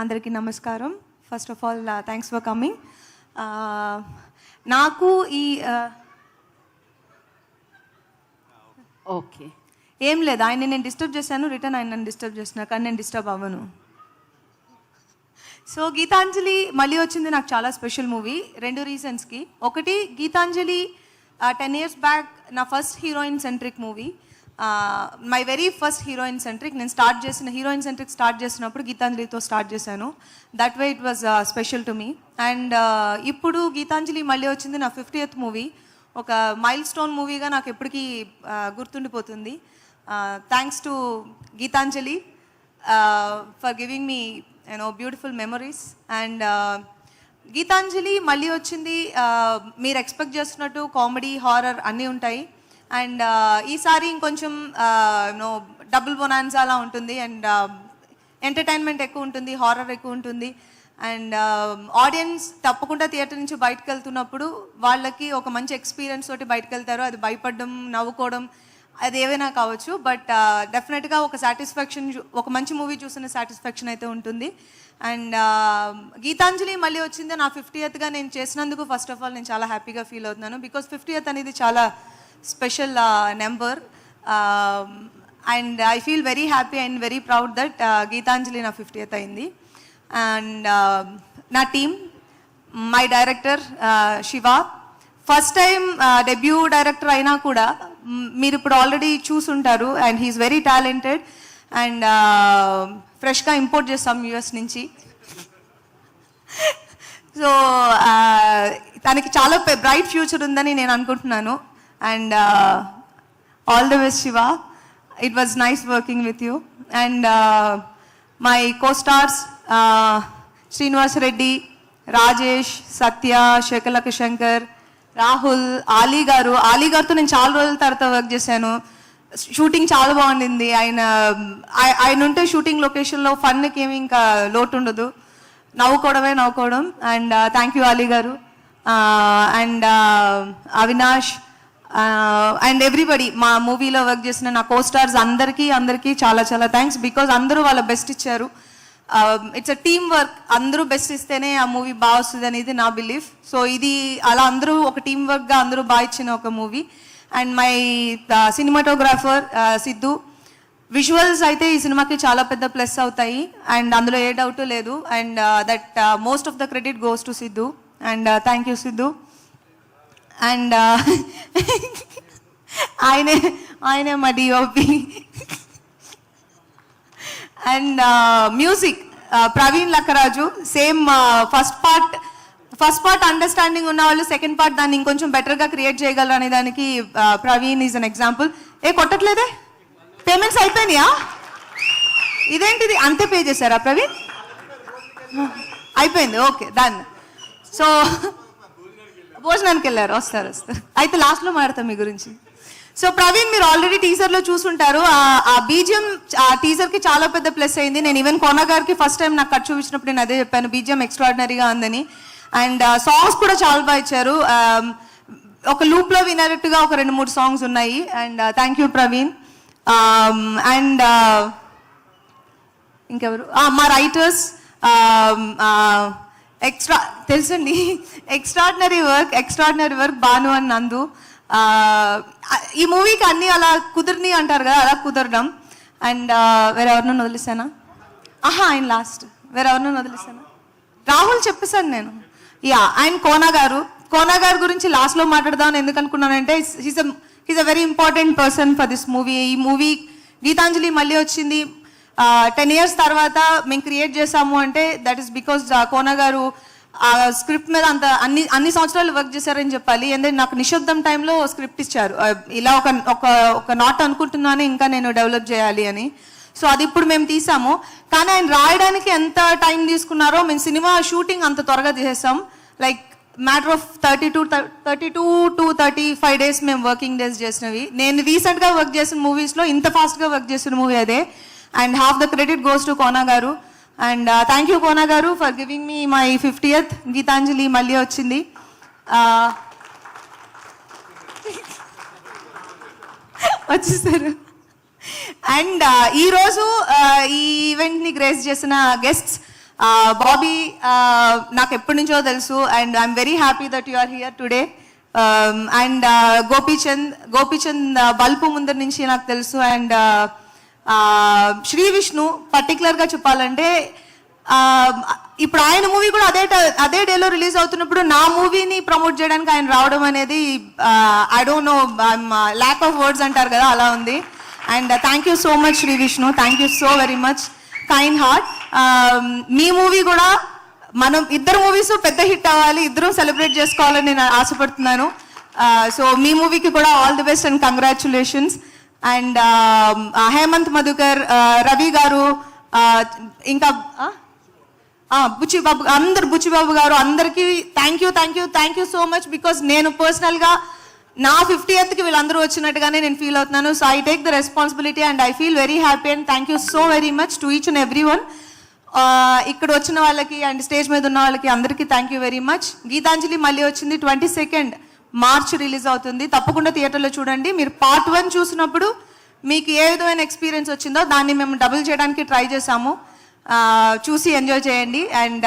అందరికీ నమస్కారం. First of all thanks for coming. నాకు ఈ ఓకే ఏం లేదు, ఆయన నేను డిస్టర్బ్ చేశాను, రిటర్న్ ఆయన నన్ను డిస్టర్బ్ చేస్తున్నా, కానీ నేను డిస్టర్బ్ అవ్వను. సో గీతాంజలి మళ్ళీ వచ్చింది నాకు చాలా స్పెషల్ మూవీ 2 రీజన్స్కి. ఒకటి, గీతాంజలి 10 years బ్యాక్ నా first heroine centric movie, my very first heroine centric. నేను స్టార్ట్ చేసిన హీరోయిన్ సెంట్రిక్ స్టార్ట్ చేసినప్పుడు గీతాంజలితో స్టార్ట్ చేశాను. That way it was special to me. And ఇప్పుడు గీతాంజలి మళ్ళీ వచ్చింది నా 50th మూవీ. ఒక మైల్ స్టోన్ మూవీగా నాకు ఎప్పటికీ గుర్తుండిపోతుంది. Thanks to Geethanjali for giving me beautiful memories. And Geethanjali మళ్ళీ వచ్చింది, మీరు ఎక్స్పెక్ట్ చేస్తున్నట్టు కామెడీ, హారర్ అన్నీ ఉంటాయి. అండ్ ఈసారి ఇంకొంచెం డబుల్ బొనాన్సా అలా ఉంటుంది. అండ్ ఎంటర్టైన్మెంట్ ఎక్కువ ఉంటుంది, హారర్ ఎక్కువ ఉంటుంది. అండ్ ఆడియన్స్ తప్పకుండా థియేటర్ నుంచి బయటకు వెళ్తున్నప్పుడు వాళ్ళకి ఒక మంచి ఎక్స్పీరియన్స్ తోటి బయటకు వెళ్తారు. అది భయపడడం, నవ్వుకోవడం, అది ఏవైనా కావచ్చు. బట్ డెఫినెట్గా ఒక సాటిస్ఫాక్షన్, ఒక మంచి మూవీ చూసిన సాటిస్ఫాక్షన్ అయితే ఉంటుంది. అండ్ గీతాంజలి మళ్ళీ వచ్చింది నా 50th నేను చేసినందుకు ఫస్ట్ ఆఫ్ ఆల్ నేను చాలా హ్యాపీగా ఫీల్ అవుతున్నాను. బికాస్ 50th అనేది చాలా special number. And I feel very happy and very proud that Geethanjali నా 50th అయింది. అండ్ నా team, my director Siva, first time debut director అయినా కూడా మీరు ఇప్పుడు ఆల్రెడీ చూసుంటారు. And he's very talented. And ఫ్రెష్గా ఇంపోర్ట్ చేస్తాం యూఎస్ నుంచి. సో తనకి చాలా బ్రైట్ ఫ్యూచర్ ఉందని నేను అనుకుంటున్నాను. And all the best Siva. It was nice working with you. And my co-stars Srinivas Reddy, Rajesh, సత్య, శేఖలక శంకర్, రాహుల్, ఆలీ గారితో నేను చాలా రోజుల తర్వాత వర్క్ చేశాను. షూటింగ్ చాలా బాగుండింది. ఆయన ఉంటే షూటింగ్ లొకేషన్లో ఫన్కి ఏమి ఇంకా లోటు ఉండదు, నవ్వుకోవడం. అండ్ థ్యాంక్ యూ ఆలీ గారు. అండ్ అవినాష్ అండ్ ఎవ్రీబడి, మా మూవీలో వర్క్ చేసిన నా కో-స్టార్స్ అందరికీ చాలా చాలా థ్యాంక్స్. బికాజ్ అందరూ వాళ్ళ బెస్ట్ ఇచ్చారు. It's a team work. అందరూ బెస్ట్ ఇస్తేనే ఆ మూవీ బాగా వస్తుంది అనేది నా బిలీఫ్. సో ఇది అలా అందరూ ఒక టీమ్ వర్క్గా అందరూ బాగా ఇచ్చిన ఒక movie. And my cinematographer Siddhu. Visuals అయితే ఈ సినిమాకి చాలా పెద్ద ప్లస్ అవుతాయి. అండ్ అందులో ఏ డౌట్ లేదు. And that most of the credit goes to Siddhu. And thank you Siddhu. And ఆయనే మా DOP. And music Praveen Lakkaraju. Same first part understanding ఉన్న వాళ్ళు సెకండ్ పార్ట్ దాన్ని ఇంకొంచెం బెటర్గా క్రియేట్ చేయగలరు అనే దానికి ప్రవీణ్ ఈజ్ అన్ ఎగ్జాంపుల్. కొట్టట్లేదే, పేమెంట్స్ అయిపోయినాయా? ఇదేంటిది, అంతే పే చేశారా ప్రవీణ్? అయిపోయింది, ఓకే డన్. సో భోజనానికి వెళ్ళారు, వస్తారు. అయితే లాస్ట్లో మాట్లాడతాం మీ గురించి. సో ప్రవీణ్, మీరు ఆల్రెడీ టీజర్లో చూసుంటారు. ఆ బీజిఎం ఆ టీజర్కి చాలా పెద్ద ప్లస్ అయింది. నేను ఈవెన్ కోన గారికి ఫస్ట్ టైం నాకు కట్ చూపించినప్పుడు నేను అదే చెప్పాను, బీజిఎం ఎక్స్ట్రాడినరీగా ఉందని. అండ్ సాంగ్స్ కూడా చాలా బాగా ఇచ్చారు. ఒక లూప్లో వినట్టుగా ఒక 2-3 సాంగ్స్ ఉన్నాయి. And thank you Praveen. And ఇంకెవరు, మా రైటర్స్ తెలుసండి, ఎక్స్ట్రాడినరీ వర్క్ భాను అండ్ నందు. ఈ మూవీకి అన్నీ అలా కుదిరిని అంటారు కదా, అలా కుదరడం. అండ్ వేరెవరినో వదిలేసానా? ఆయన లాస్ట్. వేరెవరినో వదిలేసానా? రాహుల్ చెప్పేశాను నేను. అండ్ కోన గారు గురించి లాస్ట్లో మాట్లాడదామని ఎందుకు అనుకున్నానంటే, he's a very important person for this movie. ఈ మూవీ గీతాంజలి మళ్ళీ వచ్చింది 10 years తర్వాత మేము క్రియేట్ చేసాము అంటే దట్ ఈస్ బికాజ్ కోన గారు ఆ స్క్రిప్ట్ మీద అన్ని సంవత్సరాలు వర్క్ చేశారని చెప్పాలి. ఎందుకంటే నాకు నిశ్శబ్దం టైంలో స్క్రిప్ట్ ఇచ్చారు, ఇలా ఒక నాట్ అనుకుంటున్నాను ఇంకా నేను డెవలప్ చేయాలి అని. సో అది ఇప్పుడు మేము తీసాము. కానీ ఆయన రాయడానికి ఎంత టైం తీసుకున్నారో, మేము సినిమా షూటింగ్ అంత త్వరగా తీసేసాం. Like matter of 32 to 35 days మేము వర్కింగ్ డేస్ చేసినవి. నేను రీసెంట్గా వర్క్ చేసిన మూవీస్లో ఇంత ఫాస్ట్గా వర్క్ చేసిన మూవీ అదే. And half the credit goes to Kona గారు. అండ్ థ్యాంక్ యూ కోన గారు for giving me my 50th. Geethanjali మళ్ళీ వచ్చింది. వచ్చేసారు. అండ్ ఈరోజు ఈ ఈవెంట్ని గ్రేస్ చేసిన గెస్ట్స్ బాబీ నాకు ఎప్పటి నుంచో తెలుసు and I'm very happy that you are here today. And Gopichand బల్పు ముందర నుంచి నాకు తెలుసు. అండ్ శ్రీ విష్ణు పర్టికులర్గా చెప్పాలంటే ఇప్పుడు ఆయన మూవీ కూడా అదే డేలో రిలీజ్ అవుతున్నప్పుడు నా మూవీని ప్రమోట్ చేయడానికి ఆయన రావడం అనేది I don't know lack of words అంటారు కదా, అలా ఉంది. And thank you so much Shri Vishnu, thank you so very much, kind heart. మీ మూవీ కూడా మనం ఇద్దరు మూవీస్ పెద్ద హిట్ అవ్వాలి, ఇద్దరం సెలబ్రేట్ చేసుకోవాలని నేను ఆశపడుతున్నాను. సో మీ మూవీకి కూడా all the best and congratulations. And Hemant Madhukar, Ravi garu, ఇంకా బుచ్చిబాబు గారు అందరికీ thank you so much. Because నేను పర్సనల్గా నా 50th వీళ్ళందరూ వచ్చినట్టుగానే నేను ఫీల్ అవుతున్నాను. So I take the responsibility and I feel very happy and thank you so very much to each and every one. ఇక్కడ వచ్చిన వాళ్ళకి అండ్ స్టేజ్ మీద ఉన్న వాళ్ళకి అందరికీ thank you very much. Geethanjali మళ్ళీ వచ్చింది 22nd March రిలీజ్ అవుతుంది, తప్పకుండా థియేటర్లో చూడండి. మీరు Part 1 చూసినప్పుడు మీకు ఏ విధమైన ఎక్స్పీరియన్స్ వచ్చిందో దాన్ని మేము డబుల్ చేయడానికి ట్రై చేసాము, చూసి ఎంజాయ్ చేయండి. అండ్